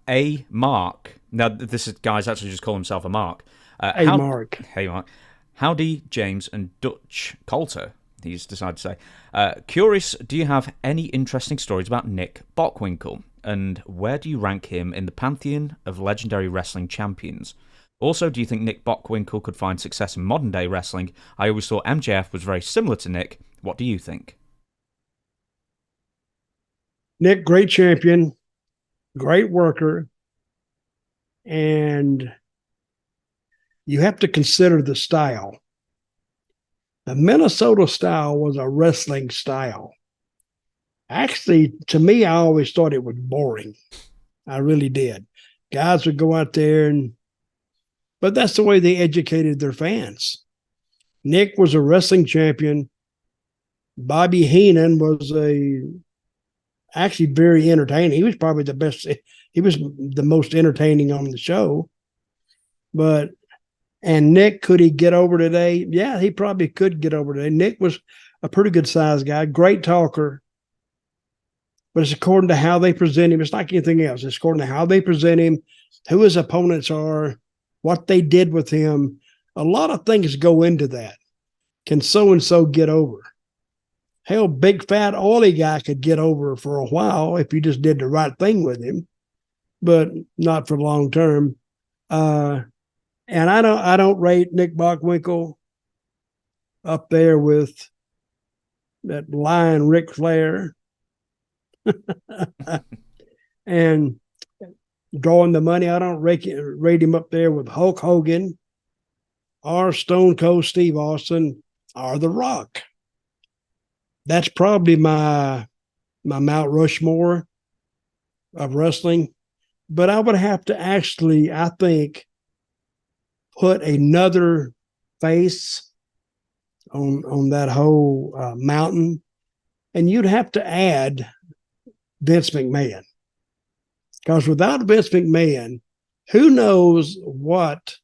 A Mark. Now, this guy's actually just called himself a Mark. Hey, Mark. Hey, Mark. Howdy, James and Dutch Colter, he's decided to say. Curious, do you have any interesting stories about Nick Bockwinkle? And where do you rank him in the pantheon of legendary wrestling champions? Also, do you think Nick Bockwinkle could find success in modern-day wrestling? I always thought MJF was very similar to Nick. What do you think? Nick, great champion, great worker, and you have to consider the style. The Minnesota style was a wrestling style. Actually, to me, I always thought it was boring. I really did. Guys would go out there but that's the way they educated their fans. Nick was a wrestling champion. Bobby Heenan was actually very entertaining. He was probably the best. He was the most entertaining on the show. And Nick, could he get over today? Yeah, he probably could get over today. Nick was a pretty good sized guy, great talker. But it's according to how they present him. It's like anything else. It's according to how they present him, who his opponents are, what they did with him. A lot of things go into that. Can so-and-so get over? Hell, big, fat, oily guy could get over for a while if you just did the right thing with him, but not for long term. And I don't rate Nick Bockwinkle up there with that lion Ric Flair and drawing the money. I don't rate him up there with Hulk Hogan or Stone Cold Steve Austin or The Rock. That's probably my Mount Rushmore of wrestling. But I would have to actually, I think, put another face on that whole mountain, and you'd have to add Vince McMahon. Because without Vince McMahon, who knows what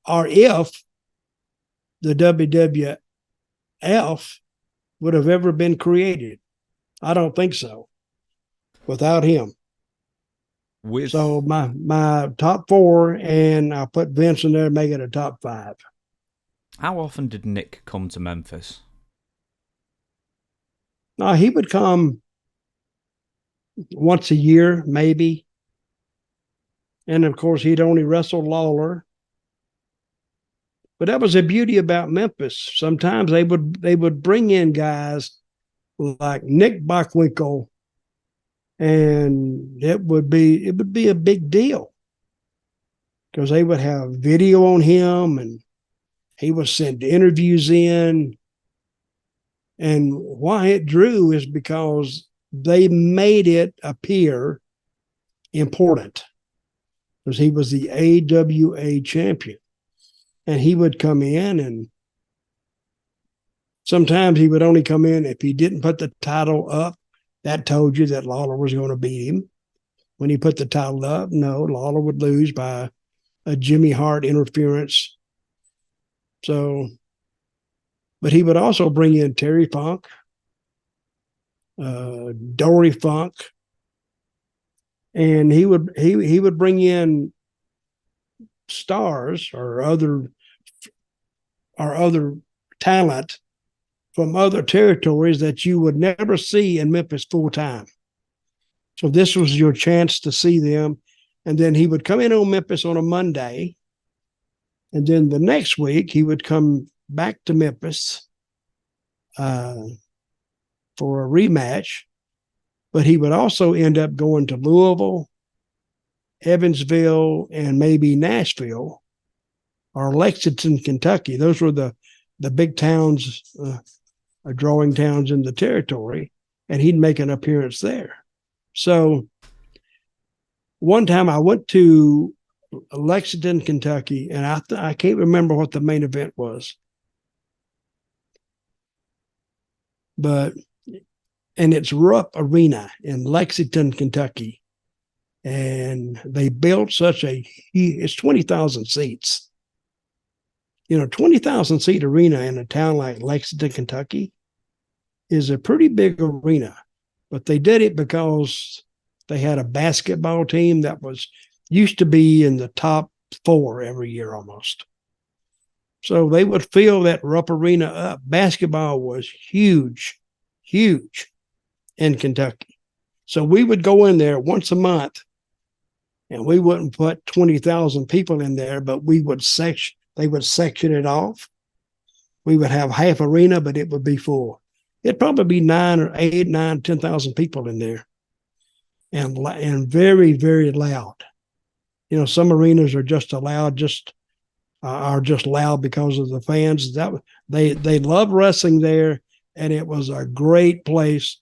or if the WWF would have ever been created. I don't think so without him. So my top four, and I'll put Vince in there, make it a top five. How often did Nick come to Memphis? He would come once a year, maybe. And of course, he'd only wrestle Lawler. But that was the beauty about Memphis. Sometimes they would bring in guys like Nick Bockwinkle, and it would be a big deal because they would have video on him, and he would send interviews in. And why it drew is because they made it appear important, because he was the AWA champion. And he would come in, and sometimes he would only come in if he didn't put the title up. That told you that Lawler was going to beat him. When he put the title up, no, Lawler would lose by a Jimmy Hart interference. So, but he would also bring in Terry Funk, Dory Funk, and he would bring in stars or other talent from other territories that you would never see in Memphis full time. So this was your chance to see them. And then he would come in on Memphis on a Monday. And then the next week he would come back to Memphis for a rematch. But he would also end up going to Louisville, Evansville, and maybe Nashville or Lexington, Kentucky. Those were the big towns, drawing towns in the territory, and he'd make an appearance there. So one time I went to Lexington, Kentucky, and I can't remember what the main event was. And it's Rupp Arena in Lexington, Kentucky. And they built it's 20,000 seats. 20,000 seat arena in a town like Lexington, Kentucky is a pretty big arena. But they did it because They had a basketball team that used to be in the top 4 every year almost. So they would fill that Rupp Arena up. Basketball was huge, huge in Kentucky. So we would go in there once a month, and we wouldn't put 20,000 people in there, but they would section it off. We would have half arena, but it would be full. It'd probably be 10,000 people in there, and very, very loud. You know, some arenas are just loud because of the fans. They love wrestling there, and it was a great place,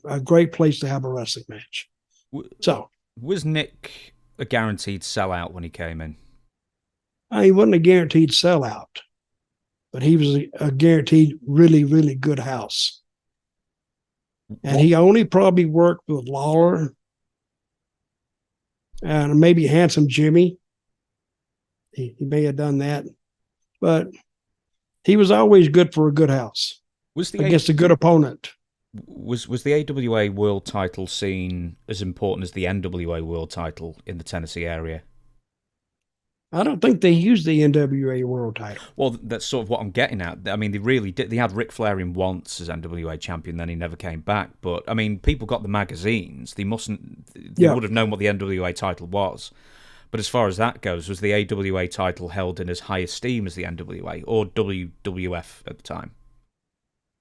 a great place to have a wrestling match. So, was Nick a guaranteed sellout when he came in? He wasn't a guaranteed sellout, but he was a guaranteed really, really good house. And he only probably worked with Lawler and maybe Handsome Jimmy. He may have done that, but he was always good for a good house against a good opponent. Was the AWA World Title scene as important as the NWA World Title in the Tennessee area? I don't think they used the NWA World Title. Well, that's sort of what I'm getting at. I mean, they really did. They had Ric Flair in once as NWA champion, then he never came back. But I mean, people got the magazines. They would have known what the NWA title was. But as far as that goes, was the AWA title held in as high esteem as the NWA or WWF at the time?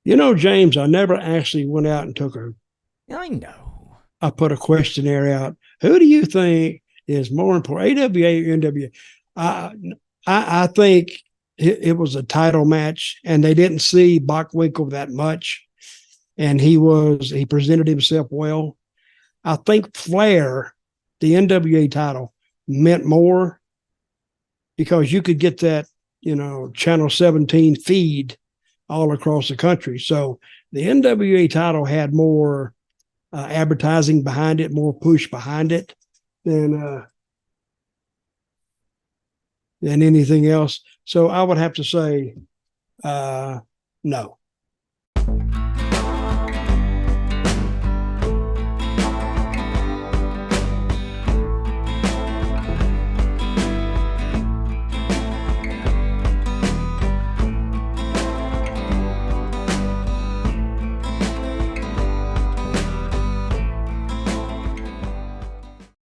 You know, James, I never actually went out and I know. I put a questionnaire out. Who do you think is more important, AWA or NWA? I think it was a title match, and they didn't see Bockwinkle that much, and he presented himself well. I think Flair, the NWA title, meant more because you could get that, Channel 17 feed all across the country. So the NWA title had more advertising behind it, more push behind it than anything else. So I would have to say no.